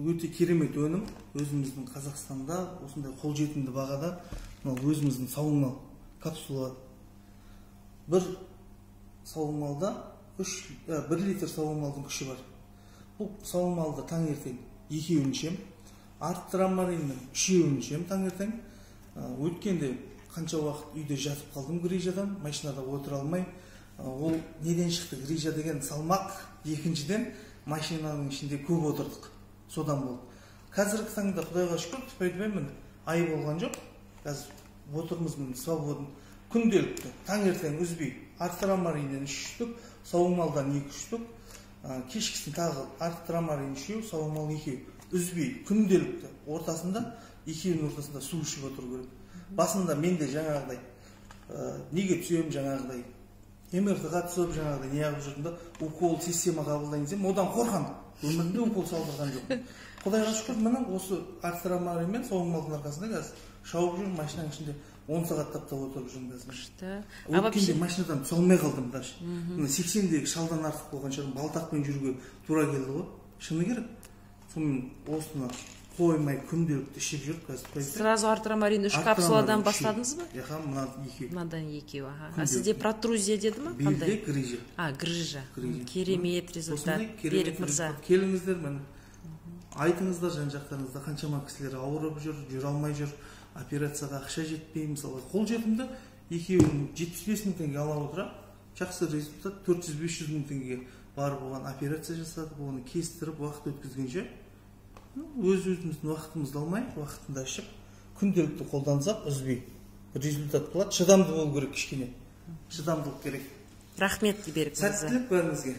Өте керемет өнім. Өзіміздің Қазақстанда осындай қолжетімді бағада өзіміздің сауынмал капсула. Бір сауынмалда 1 литр сауынмалдың күші бар. Бұл сауынмалды таңертең 2-еуін ішем, арттырамариннің 3-еуін ішем таңертең. Өткенде қанша уақыт үйде жатып қалдым грижадан, машинада отыра алмай. Ол неден шықты? Грижа деген салмақ, екіншіден машинаның ішінде көп отырдық. Содан болды. Қазіргі таңда Құдайға шүкір, айтпаймын, ай болған жоқ. Қазір отырмыз свободын. Күнделікті, таңертең үзбей, арттырамариннен 3 штук, сауынмалдан 2 штук, кешкісін тағы арттырамарин 3, сауынмал 2. Үзбей, күнделікті. Ортасында, 2-нің ортасында су ішіп отыру керек. Басында менде жаңағыдай, неге түсем жаңағыдай, МРТ-ға түсіп жаңағыдай не ағып жүрдім да, укол система қабылдайын десем, одан қорқам. Өмірінде укол салдырған жоқ. Құдайға шүкір, міне осы арттырамарин мен сауынмалдың арқасында қазір шауып жүрмін, машинаның ішінде 10 сағат таптап отырып жүрмін қазір. Өткенде машинадан түсе алмай қалдым даже. 80-дегі шалдан артық болған шығармын, балтақпен жүруге тура келді ғой. Шыны керек. Сонымен осыны қоймай күнделікті ішіп жүріп қазір. Сразу арттырамарин 3 капсуладан бастадыңыз ба? Мынадан 2. Мынадан 2. А сізде протрузия деді ма? Белде грижа. Грижа. Керемет результат. Берік мырза. Келіңіздер, айтыңыздар жан-жақтарыңызда қаншама кісілер ауырып жүр, жүре алмай жүр, операцияға ақша жетпей, мысалы қол жетімді 2-еуін 75 мың теңге ала отыра, жақсы результат 400-500 мың теңгеге барып оған операция жасадық, оны кестіріп, уақыт өткізгенше өз-өзіміздің уақытымызды алмай, уақытында ішіп, күнделікті қолдансақ, үзбей результат болады. Шыдамды болу керек кішкене. Шыдамдылық керек. Рахмет, Берік мырза. Сәттілік бәріңізге.